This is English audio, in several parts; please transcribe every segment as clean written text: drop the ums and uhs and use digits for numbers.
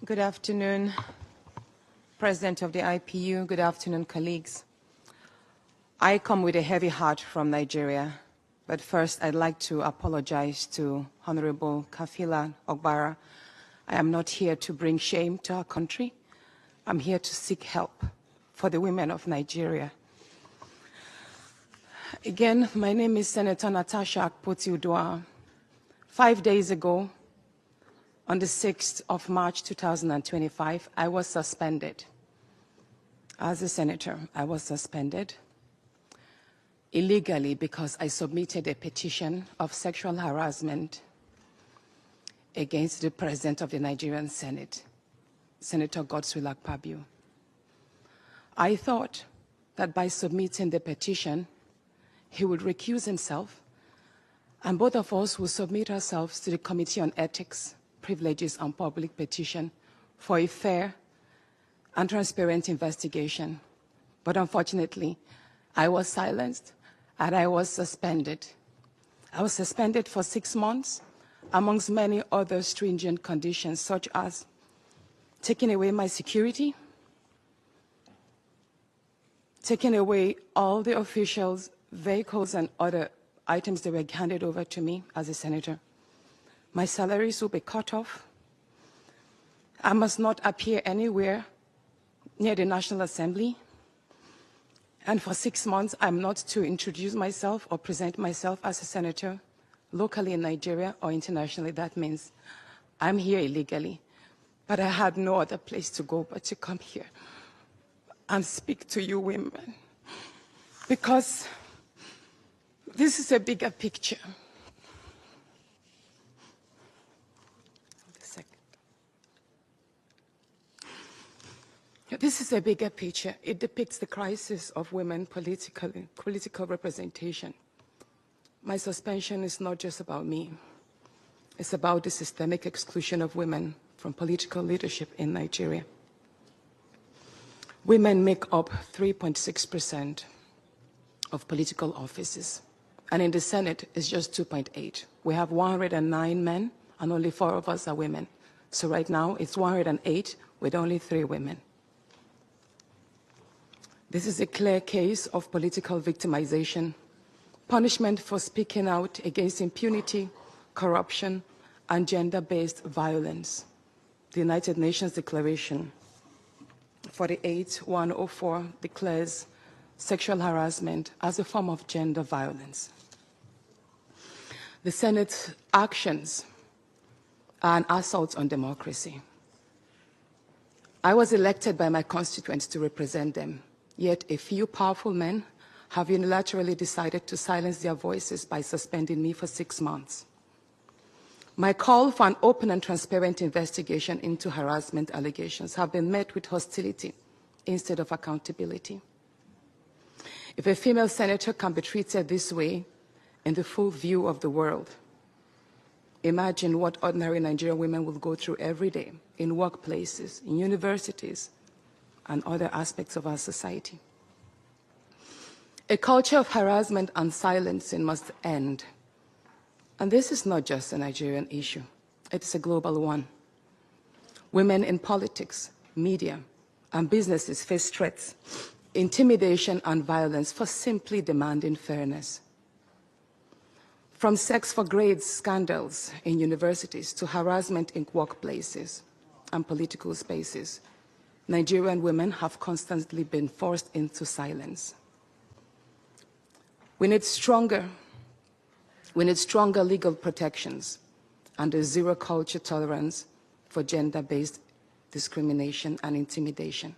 Good afternoon, President of the IPU. Good afternoon, colleagues. I come with a heavy heart from Nigeria, but first I'd like to apologize to Honorable Kafila Ogbara. I am not here to bring shame to our country. I'm here to seek help for the women of Nigeria. Again, my name is Senator Natasha Akpabio. 5 days ago, on the 6th of March 2025, I was suspended. As a senator, I was suspended illegally because I submitted a petition of sexual harassment against the President of the Nigerian Senate, Senator Godswill Akpabio. I thought that by submitting the petition, he would recuse himself, and both of us will submit ourselves to the Committee on Ethics, Privileges and Public Petition for a fair and transparent investigation. But unfortunately, I was silenced and I was suspended. I was suspended for 6 months, amongst many other stringent conditions, such as taking away my security, taking away all the officials, vehicles, and other items that were handed over to me as a senator. My salaries will be cut off. I must not appear anywhere near the National Assembly. And for 6 months, I'm not to introduce myself or present myself as a senator locally in Nigeria or internationally. That means I'm here illegally. But I had no other place to go but to come here and speak to you women. Because this is a bigger picture. This is a bigger picture. It depicts the crisis of women political representation. My suspension is not just about me. It's about the systemic exclusion of women from political leadership in Nigeria. Women make up 3.6% of political offices, and in the Senate, it's just 2.8. We have 109 men, and only 4 of us are women. So right now, it's 108 with only 3 women. This is a clear case of political victimization, punishment for speaking out against impunity, corruption, and gender-based violence. The United Nations Declaration 48/104 declares sexual harassment as a form of gender violence. The Senate's actions are an assault on democracy. I was elected by my constituents to represent them. Yet a few powerful men have unilaterally decided to silence their voices by suspending me for 6 months. My call for an open and transparent investigation into harassment allegations have been met with hostility instead of accountability. If a female senator can be treated this way in the full view of the world, imagine what ordinary Nigerian women will go through every day in workplaces, in universities, and other aspects of our society. A culture of harassment and silencing must end. And this is not just a Nigerian issue. It is a global one. Women in politics, media, and businesses face threats, intimidation, and violence for simply demanding fairness. From sex for grades scandals in universities to harassment in workplaces and political spaces, Nigerian women have constantly been forced into silence. We need stronger legal protections and a zero culture tolerance for gender-based discrimination and intimidation.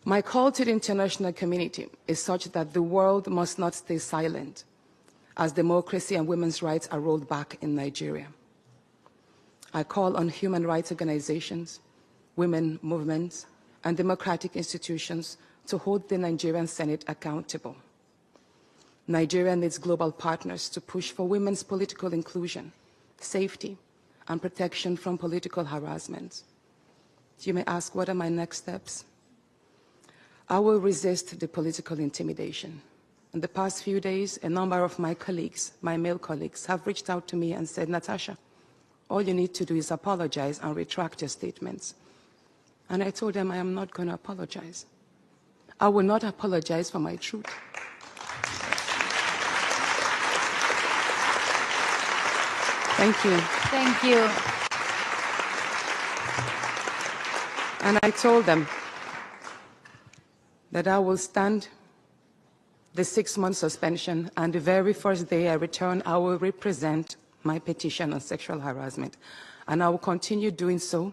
My call to the international community is such that the world must not stay silent as democracy and women's rights are rolled back in Nigeria. I call on human rights organizations, women movements, and democratic institutions to hold the Nigerian Senate accountable. Nigeria needs global partners to push for women's political inclusion, safety, and protection from political harassment. You may ask, what are my next steps? I will resist the political intimidation. In the past few days, a number of my colleagues, my male colleagues, have reached out to me and said, Natasha, All you need to do is apologize and retract your statements. And I told them I am not going to apologize. I will not apologize for my truth. Thank you. Thank you. And I told them that I will stand the 6-month suspension, and the very first day I return, I will represent my petition on sexual harassment. And I will continue doing so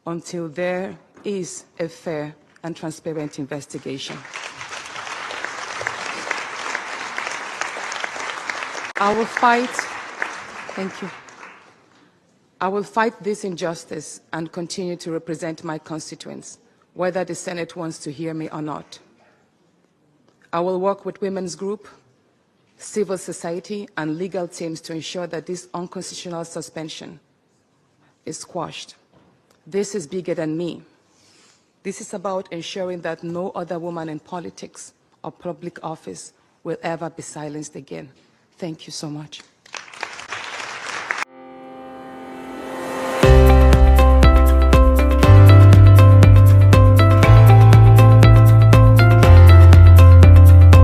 until there is a fair and transparent investigation. I will fight, thank you. I will fight this injustice and continue to represent my constituents, whether the Senate wants to hear me or not. I will work with women's group, civil society, and legal teams to ensure that this unconstitutional suspension is quashed. This is bigger than me. This is about ensuring that no other woman in politics or public office will ever be silenced again. Thank you so much.